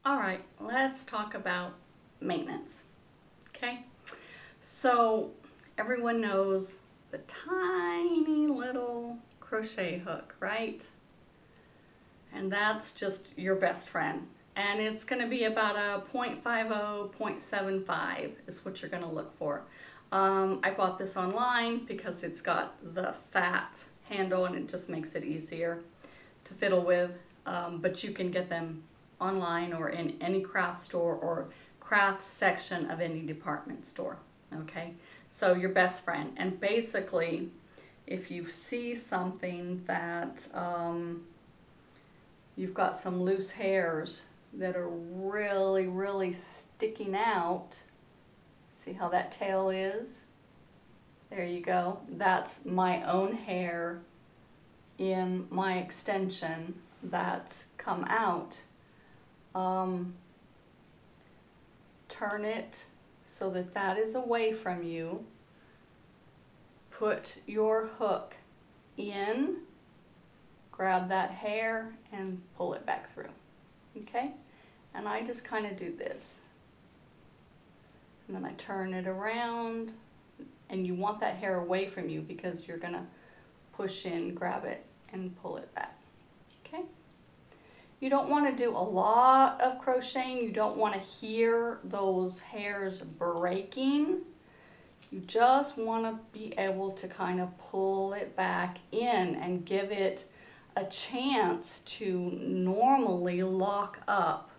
All right, let's talk about maintenance, okay? So everyone knows the tiny little crochet hook, right? And that's just your best friend. And it's gonna be about a 0.50, 0.75 is what you're gonna look for. I bought this online because it's got the fat handle and it just makes it easier to fiddle with. But you can get them online or in any craft store or craft section of any department store, okay? So your best friend. And basically, if you see something that you've got some loose hairs that are really sticking out, see how that tail is? There you go. That's my own hair in my extension that's come out. Turn it so that that is away from you. Put your hook in, grab that hair and pull it back through, okay? And I just kind of do this. And then I turn it around, and you want that hair away from you because you're gonna push in, grab it, and pull it back, okay? You don't want to do a lot of crocheting. You don't want to hear those hairs breaking. You just want to be able to kind of pull it back in and give it a chance to normally lock up.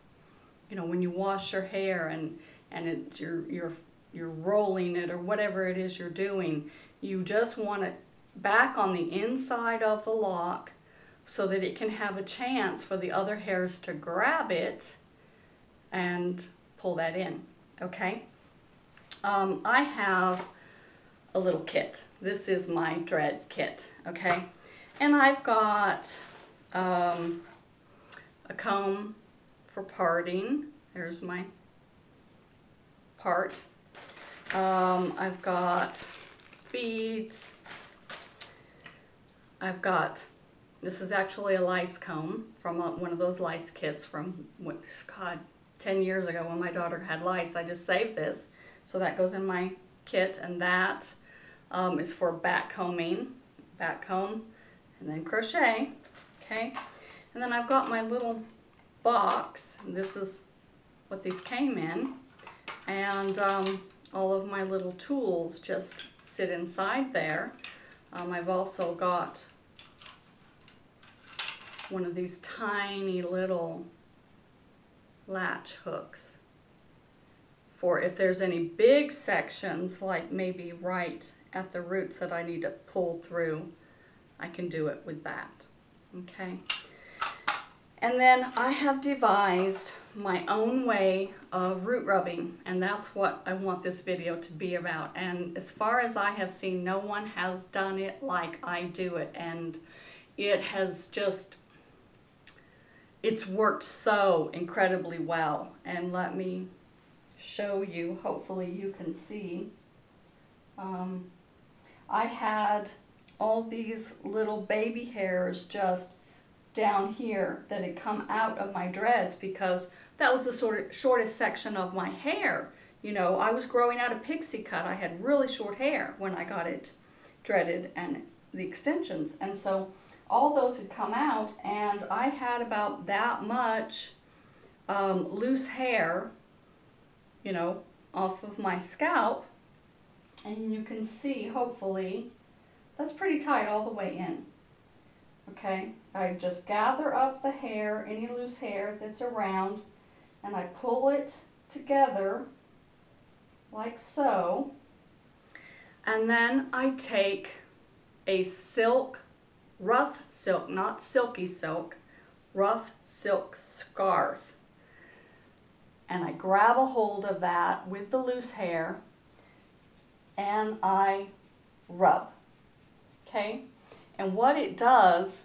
You know, when you wash your hair and it's you're rolling it or whatever it is you're doing, you just want it back on the inside of the lock so that it can have a chance for the other hairs to grab it and pull that in, okay? I have a little kit. This is my dread kit, okay? And I've got a comb for parting. There's my part. I've got beads. I've got, this is actually a lice comb from one of those lice kits from, God, 10 years ago when my daughter had lice. I just saved this. So that goes in my kit, and that is for back combing, back comb, and then crochet, okay? And then I've got my little box, and this is what these came in, and all of my little tools just sit inside there. I've also got one of these tiny little latch hooks for if there's any big sections, like maybe right at the roots that I need to pull through, I can do it with that, okay? And then I have devised my own way of root rubbing, and that's what I want this video to be about. And as far as I have seen, no one has done it like I do it, and it has just, it's worked so incredibly well. And let me show you, hopefully you can see. I had all these little baby hairs just down here that had come out of my dreads because that was the shortest section of my hair. You know, I was growing out a pixie cut. I had really short hair when I got it dreaded and the extensions. And so all those had come out, and I had about that much loose hair, you know, off of my scalp. And you can see, hopefully, that's pretty tight all the way in. Okay, I just gather up the hair, any loose hair that's around, and I pull it together like so. And then I take a silk, rough silk, not silky silk, rough silk scarf. And I grab a hold of that with the loose hair and I rub, okay? And what it does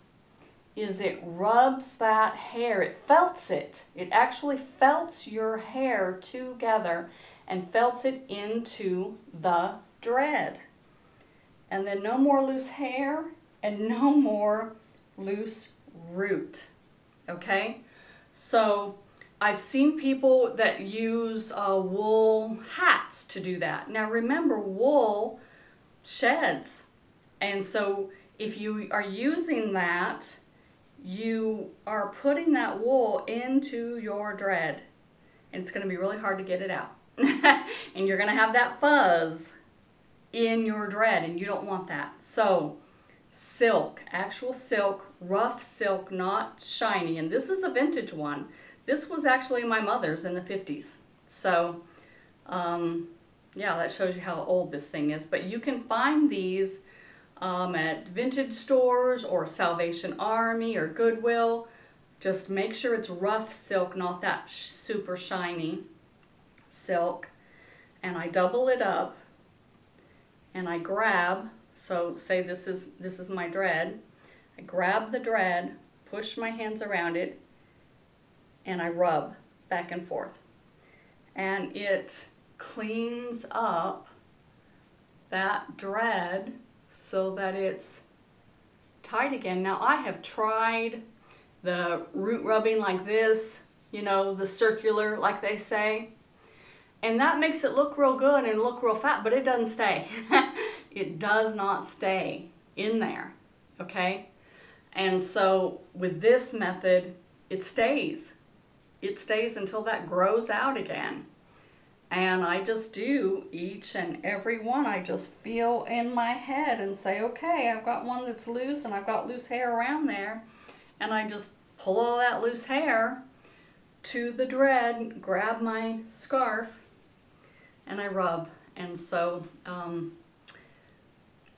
is it rubs that hair, it felts it. It actually felts your hair together and felts it into the dread. And then no more loose hair and no more loose root, okay? So I've seen people that use wool hats to do that. Now remember, wool sheds, and so if you are using that, you are putting that wool into your dread, and it's going to be really hard to get it out. And you're going to have that fuzz in your dread, and you don't want that. So silk, actual silk, rough silk, not shiny. And this is a vintage one. This was actually my mother's in the 50s. So yeah, that shows you how old this thing is. But you can find these at vintage stores or Salvation Army or Goodwill. Just make sure it's rough silk, not that super shiny silk. And I double it up and I grab, so say this is my dread. I grab the dread, push my hands around it, and I rub back and forth. And it cleans up that dread so that it's tight again. Now I have tried the root rubbing like this, you know, the circular like they say, and that makes it look real good and look real fat, but it doesn't stay. It does not stay in there, okay? And so with this method, it stays. It stays until that grows out again. And I just do each and every one. I just feel in my head and say, okay, I've got one that's loose and I've got loose hair around there. And I just pull all that loose hair to the dread, grab my scarf, and I rub. And so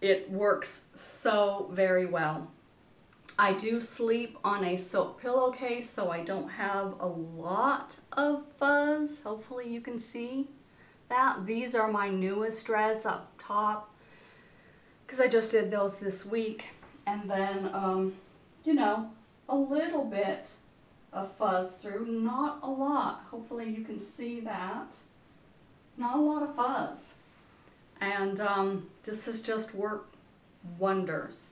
it works so very well. I do sleep on a silk pillowcase, so I don't have a lot of fuzz. Hopefully you can see that. These are my newest dreads up top, because I just did those this week. And then, you know, a little bit of fuzz through, not a lot. Hopefully you can see that. Not a lot of fuzz. And this has just worked wonders.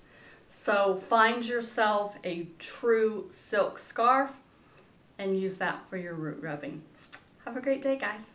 So find yourself a true silk scarf and use that for your root rubbing. Have a great day, guys.